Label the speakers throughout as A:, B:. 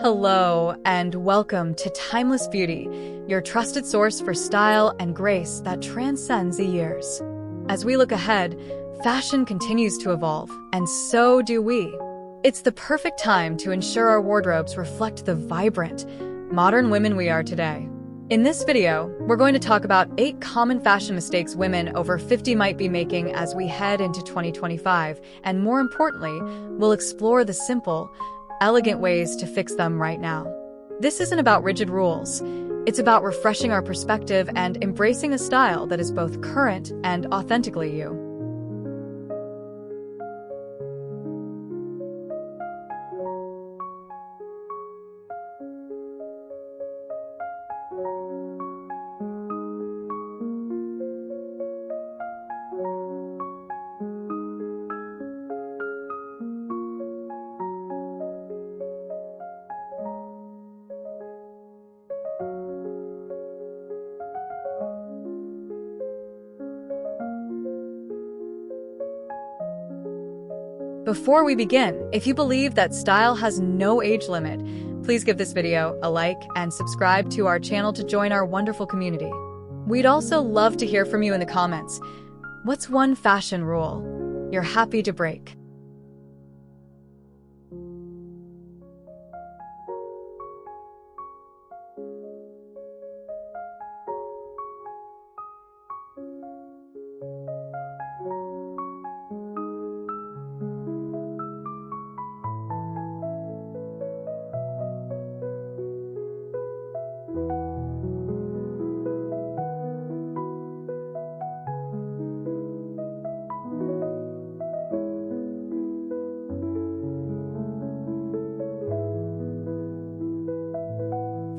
A: Hello, and welcome to Timeless Beauty, your trusted source for style and grace that transcends the years. As we look ahead, fashion continues to evolve, and so do we. It's the perfect time to ensure our wardrobes reflect the vibrant, modern women we are today. In this video, we're going to talk about 8 common fashion mistakes women over 50 might be making as we head into 2025, and more importantly, we'll explore the simple, elegant ways to fix them right now. This isn't about rigid rules. It's about refreshing our perspective and embracing a style that is both current and authentically you. Before we begin, if you believe that style has no age limit, please give this video a like and subscribe to our channel to join our wonderful community. We'd also love to hear from you in the comments. What's one fashion rule you're happy to break?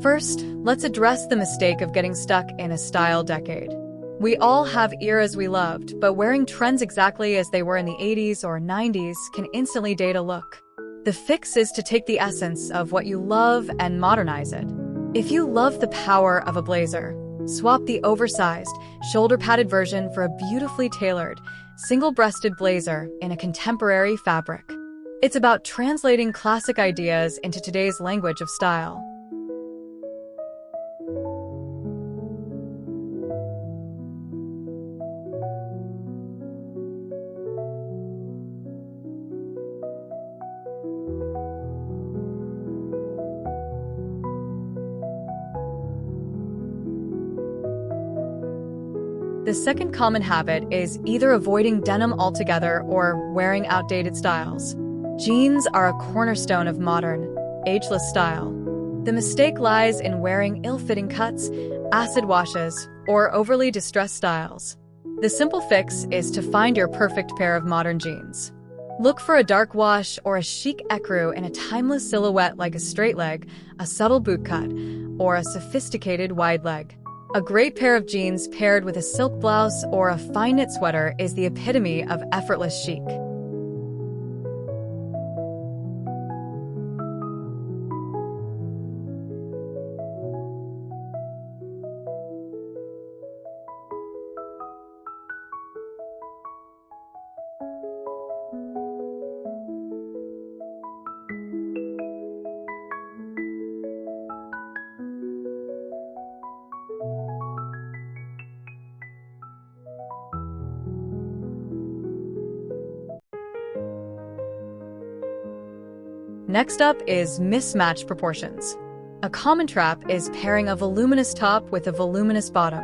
A: First, let's address the mistake of getting stuck in a style decade. We all have eras we loved, but wearing trends exactly as they were in the 80s or 90s can instantly date a look. The fix is to take the essence of what you love and modernize it. If you love the power of a blazer, swap the oversized, shoulder-padded version for a beautifully tailored, single-breasted blazer in a contemporary fabric. It's about translating classic ideas into today's language of style. The second common habit is either avoiding denim altogether or wearing outdated styles. Jeans are a cornerstone of modern, ageless style. The mistake lies in wearing ill-fitting cuts, acid washes, or overly distressed styles. The simple fix is to find your perfect pair of modern jeans. Look for a dark wash or a chic ecru in a timeless silhouette like a straight leg, a subtle boot cut, or a sophisticated wide leg. A great pair of jeans paired with a silk blouse or a fine knit sweater is the epitome of effortless chic. Next up is mismatched proportions. A common trap is pairing a voluminous top with a voluminous bottom.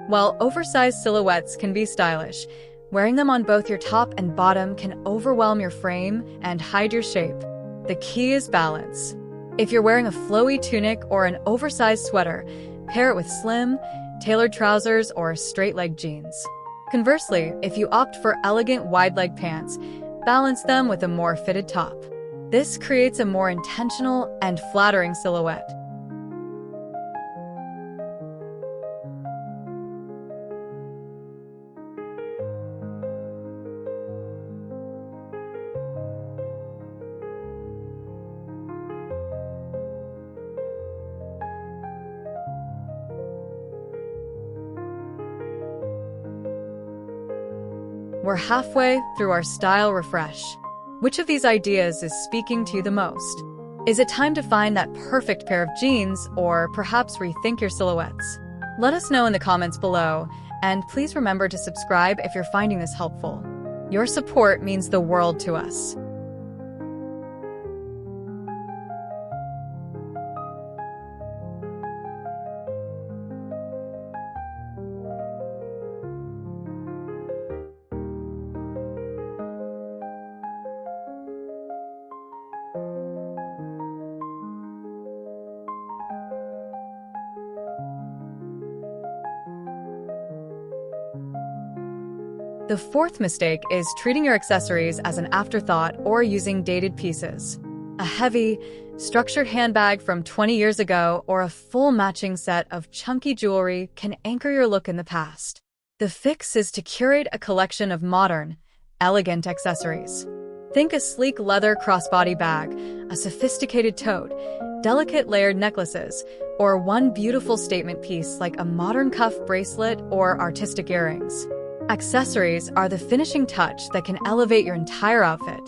A: While oversized silhouettes can be stylish, wearing them on both your top and bottom can overwhelm your frame and hide your shape. The key is balance. If you're wearing a flowy tunic or an oversized sweater, pair it with slim, tailored trousers or straight-leg jeans. Conversely, if you opt for elegant wide-leg pants, balance them with a more fitted top. This creates a more intentional and flattering silhouette. We're halfway through our style refresh. Which of these ideas is speaking to you the most? Is it time to find that perfect pair of jeans or perhaps rethink your silhouettes? Let us know in the comments below, and please remember to subscribe if you're finding this helpful. Your support means the world to us. The fourth mistake is treating your accessories as an afterthought or using dated pieces. A heavy, structured handbag from 20 years ago or a full matching set of chunky jewelry can anchor your look in the past. The fix is to curate a collection of modern, elegant accessories. Think a sleek leather crossbody bag, a sophisticated tote, delicate layered necklaces, or one beautiful statement piece like a modern cuff bracelet or artistic earrings. Accessories are the finishing touch that can elevate your entire outfit.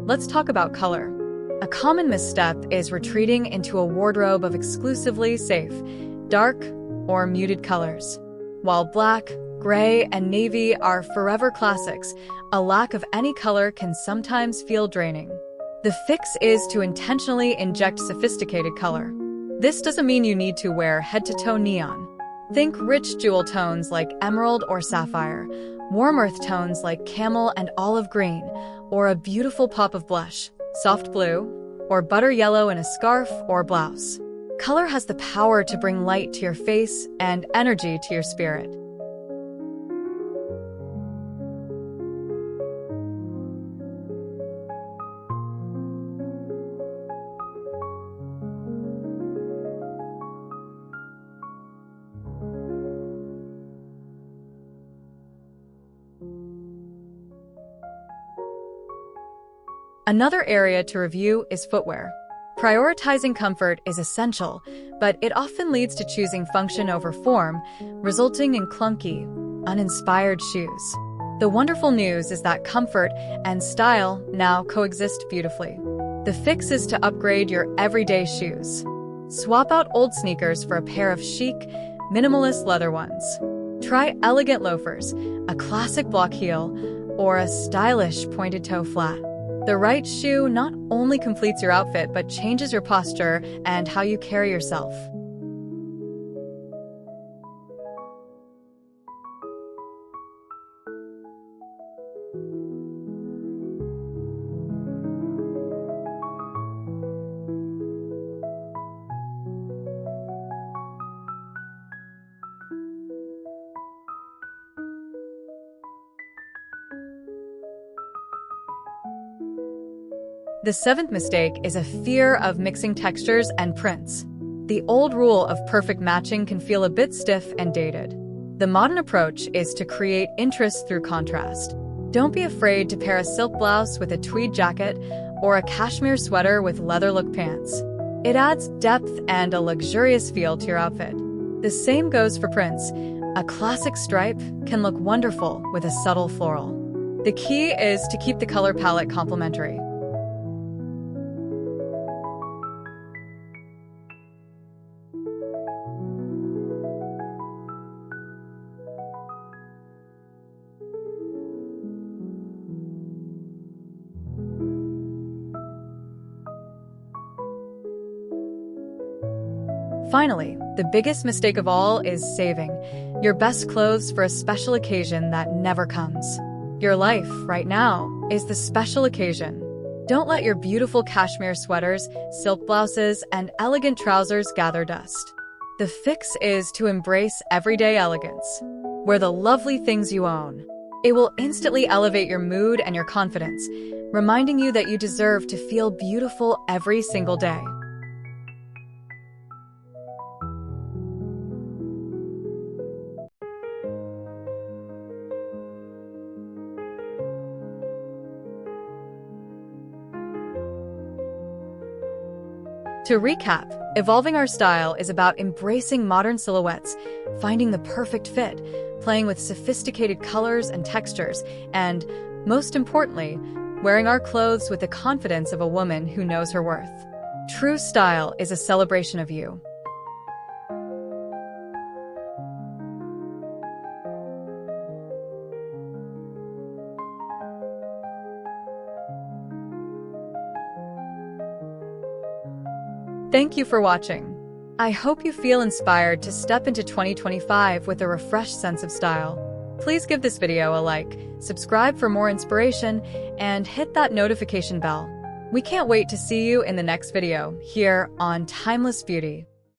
A: Let's talk about color. A common misstep is retreating into a wardrobe of exclusively safe, dark, or muted colors. While black, gray, and navy are forever classics, a lack of any color can sometimes feel draining. The fix is to intentionally inject sophisticated color. This doesn't mean you need to wear head-to-toe neon. Think rich jewel tones like emerald or sapphire, warm earth tones like camel and olive green, or a beautiful pop of blush, soft blue, or butter yellow in a scarf or blouse. Color has the power to bring light to your face and energy to your spirit. Another area to review is footwear. Prioritizing comfort is essential, but it often leads to choosing function over form, resulting in clunky, uninspired shoes. The wonderful news is that comfort and style now coexist beautifully. The fix is to upgrade your everyday shoes. Swap out old sneakers for a pair of chic, minimalist leather ones. Try elegant loafers, a classic block heel, or a stylish pointed toe flat. The right shoe not only completes your outfit but changes your posture and how you carry yourself. The seventh mistake is a fear of mixing textures and prints. The old rule of perfect matching can feel a bit stiff and dated. The modern approach is to create interest through contrast. Don't be afraid to pair a silk blouse with a tweed jacket or a cashmere sweater with leather look pants. It adds depth and a luxurious feel to your outfit. The same goes for prints. A classic stripe can look wonderful with a subtle floral. The key is to keep the color palette complementary. Finally, the biggest mistake of all is saving your best clothes for a special occasion that never comes. Your life, right now, is the special occasion. Don't let your beautiful cashmere sweaters, silk blouses, and elegant trousers gather dust. The fix is to embrace everyday elegance. Wear the lovely things you own. It will instantly elevate your mood and your confidence, reminding you that you deserve to feel beautiful every single day. To recap, evolving our style is about embracing modern silhouettes, finding the perfect fit, playing with sophisticated colors and textures, and, most importantly, wearing our clothes with the confidence of a woman who knows her worth. True style is a celebration of you. Thank you for watching. I hope you feel inspired to step into 2025 with a refreshed sense of style. Please give this video a like, subscribe for more inspiration, and hit that notification bell. We can't wait to see you in the next video here on Timeless Beauty.